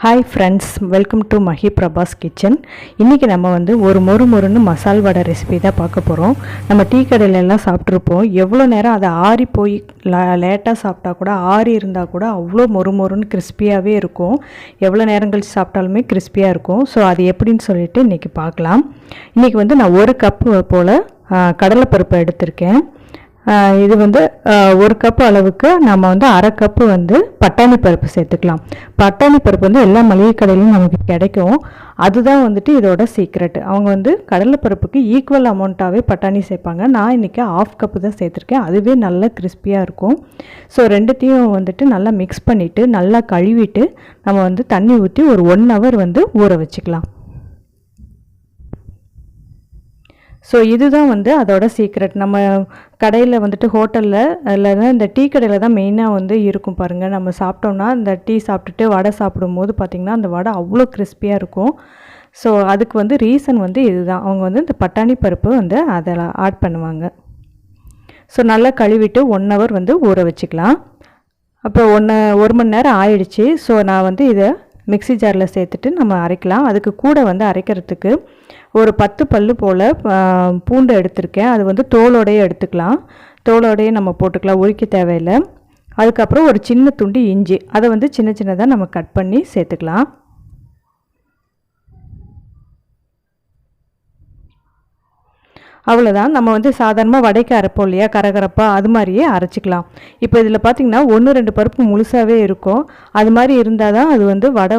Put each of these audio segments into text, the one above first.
Hi friends, welcome to Mahi Prabhas kitchen. இன்றைக்கி நம்ம ஒரு மொறு மசால் வடை ரெசிபி தான் பார்க்க போகிறோம். நம்ம டீ கடையிலெல்லாம் சாப்பிட்ருப்போம். எவ்வளோ நேரம் அதை ஆறி போய் லேட்டாக சாப்பிட்டா கூட, ஆறி இருந்தால் கூட அவ்வளோ மொறுன்னு கிறிஸ்பியாகவே இருக்கும். எவ்வளோ நேரம் கழித்து சாப்பிட்டாலுமே கிறிஸ்பியாக இருக்கும். ஸோ அது எப்படின்னு சொல்லிட்டு இன்றைக்கி பார்க்கலாம். இன்றைக்கி நான் 1 கப்பு போல் கடலைப்பருப்பை எடுத்திருக்கேன். இது 1 கப்பு அளவுக்கு நம்ம 1/2 கப்பு பட்டாணி பருப்பு சேர்த்துக்கலாம். பட்டாணி பருப்பு எல்லா மளிகை கடையிலும் நமக்கு கிடைக்கும். அதுதான் இதோட சீக்ரெட். அவங்க கடலைப்பருப்புக்கு ஈக்குவல் அமௌண்ட்டாகவே பட்டாணி சேர்ப்பாங்க. நான் இன்றைக்கி 1/2 கப்பு தான் சேர்த்துருக்கேன். அதுவே நல்லா கிறிஸ்பியாக இருக்கும். ஸோ ரெண்டுத்தையும் நல்லா மிக்ஸ் பண்ணிவிட்டு நல்லா கழுவிட்டு நம்ம தண்ணி ஊற்றி ஒரு 1 ஹவர் ஊற வச்சுக்கலாம். ஸோ இதுதான் அதோட சீக்ரெட். நம்ம கடையில் ஹோட்டலில் இல்லைன்னா இந்த டீ கடையில் தான் மெயினாக இருக்கும் பாருங்கள். நம்ம சாப்பிட்டோம்னா இந்த டீ சாப்பிட்டுட்டு வடை சாப்பிடும்போது பார்த்திங்கன்னா அந்த வடை அவ்வளோ கிறிஸ்பியாக இருக்கும். ஸோ அதுக்கு ரீசன் இதுதான். அவங்க இந்த பட்டாணி பருப்பு அதில் ஆட் பண்ணுவாங்க. ஸோ நல்லா கழுவிட்டு 1 ஹவர் ஊற வச்சுக்கலாம். அப்போ 1 மணி நேரம் ஆயிடுச்சு. ஸோ நான் இதை மிக்ஸி ஜாரில் சேர்த்துட்டு நம்ம அரைக்கலாம். அதுக்கு கூட அரைக்கிறதுக்கு ஒரு 10 பல்லு போல் பூண்டு எடுத்திருக்கேன். அது தோலோடையே எடுத்துக்கலாம். தோலோடையே நம்ம போட்டுக்கலாம், உரிக்க தேவையில்லை. அதுக்கப்புறம் ஒரு சின்ன துண்டு இஞ்சி, அதை சின்ன சின்னதாக நம்ம கட் பண்ணி சேர்த்துக்கலாம். அவ்வளோதான். நம்ம சாதாரணமாக வடைக்கு அரைப்போம் இல்லையா, கரகரப்பாக, அது மாதிரியே அரைச்சிக்கலாம். இப்போ இதில் பார்த்திங்கன்னா 1-2 பருப்பு முழுசாகவே இருக்கும். அது மாதிரி இருந்தால் தான் அது வடை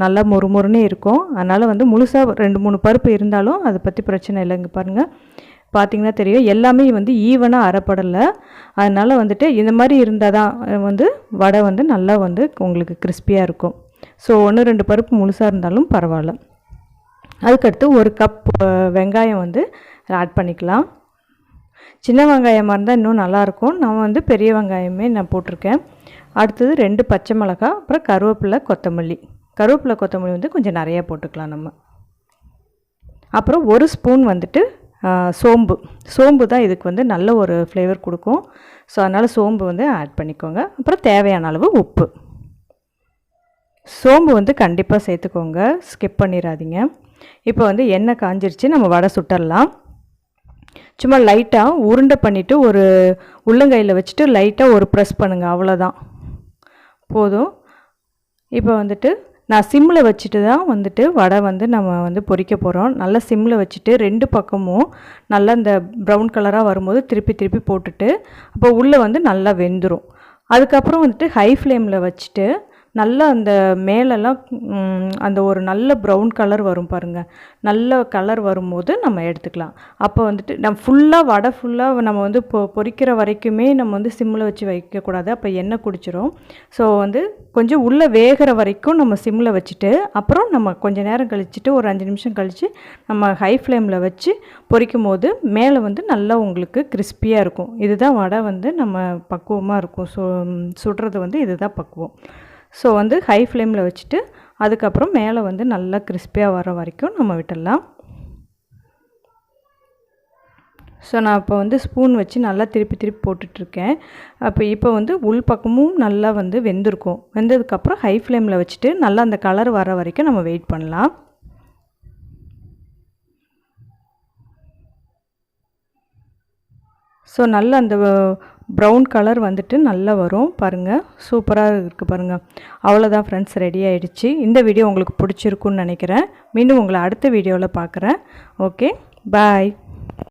நல்லா மொறுன்னு இருக்கும். அதனால் முழுசாக 2-3 பருப்பு இருந்தாலும் அதை பற்றி பிரச்சனை இல்லைங்க. பாருங்கள், பார்த்திங்கன்னா தெரியும், எல்லாமே ஈவனாக அரைப்படலை. அதனால் இந்த மாதிரி இருந்தால் தான் வடை நல்லா உங்களுக்கு கிறிஸ்பியாக இருக்கும். ஸோ 1-2 பருப்பு முழுசாக இருந்தாலும் பரவாயில்ல. அதுக்கடுத்து 1 கப் வெங்காயம் ஆட் பண்ணிக்கலாம். சின்ன வெங்காயமாக இருந்தால் இன்னும் நல்லாயிருக்கும். நான் பெரிய வெங்காயமே நான் போட்டிருக்கேன். அடுத்தது 2 பச்சை மிளகாய், அப்புறம் கருவேப்பிலை கொத்தமல்லி கொஞ்சம் நிறையா போட்டுக்கலாம் நம்ம. அப்புறம் 1 ஸ்பூன் சோம்பு தான் இதுக்கு நல்ல ஒரு ஃப்ளேவர் கொடுக்கும். ஸோ அதனால் சோம்பு ஆட் பண்ணிக்கோங்க. அப்புறம் தேவையான அளவு உப்பு. சோம்பு கண்டிப்பாக சேர்த்துக்கோங்க, ஸ்கிப் பண்ணிடாதீங்க. இப்போ எண்ணெய் காஞ்சிருச்சு, நம்ம வடை சுட்டரலாம். சும்மா லைட்டாக உருண்டை பண்ணிவிட்டு ஒரு உள்ளங்கையில் வச்சுட்டு லைட்டாக ஒரு ப்ரெஸ் பண்ணுங்கள், அவ்வளோதான் போதும். இப்போ நான் சிம்மில் வச்சுட்டு தான் வடை நம்ம பொரிக்க போகிறோம். நல்லா சிம்மில் வச்சுட்டு 2 பக்கமும் நல்லா இந்த ப்ரௌன் கலராக வரும்போது திருப்பி போட்டுட்டு, அப்போ உள்ளே நல்லா வெந்துடும். அதுக்கப்புறம் ஹை ஃப்ளேமில் வச்சுட்டு நல்லா அந்த மேலெல்லாம் அந்த ஒரு நல்ல ப்ரௌன் கலர் வரும் பாருங்கள். நல்ல கலர் வரும்போது நம்ம எடுத்துக்கலாம். அப்போ நம்ம வடை ஃபுல்லாக நம்ம பொரிக்கிற வரைக்குமே நம்ம சிம்மில் வச்சு வைக்கக்கூடாது. அப்போ எண்ணெய் குடிச்சிரும். ஸோ கொஞ்சம் உள்ளே வேகிற வரைக்கும் நம்ம சிம்மில் வச்சுட்டு, அப்புறம் நம்ம கொஞ்சம் நேரம் கழிச்சிட்டு ஒரு 5 நிமிஷம் கழித்து நம்ம ஹை ஃப்ளேமில் வச்சு பொரிக்கும் போது மேலே நல்லா உங்களுக்கு கிறிஸ்பியாக இருக்கும். இதுதான் வடை நம்ம பக்குவமாக இருக்கும். ஸோ சுடுறது இதுதான் பக்குவம். ஸோ ஹை ஃப்ளேமில் வச்சுட்டு அதுக்கப்புறம் மேலே நல்லா கிறிஸ்பியாக வர வரைக்கும் நம்ம விட்டுடலாம். ஸோ நான் இப்போ ஸ்பூன் வச்சு நல்லா திருப்பி போட்டுட்ருக்கேன். இப்போ உள் பக்கமும் நல்லா வெந்திருக்கும். வெந்ததுக்கப்புறம் ஹை ஃப்ளேமில் வச்சுட்டு நல்லா அந்த கலர் வர வரைக்கும் நம்ம வெயிட் பண்ணலாம். ஸோ நல்லா அந்த ப்ரௌன் கலர் நல்லா வரும் பாருங்கள். சூப்பராக இருக்குது பாருங்கள். அவ்வளோதான் ஃப்ரெண்ட்ஸ், ரெடி ஆகிடுச்சு. இந்த வீடியோ உங்களுக்கு பிடிச்சிருக்குன்னு நினைக்கிறேன். மீண்டும் உங்களை அடுத்த வீடியோவில் பார்க்குறேன். ஓகே, பாய்.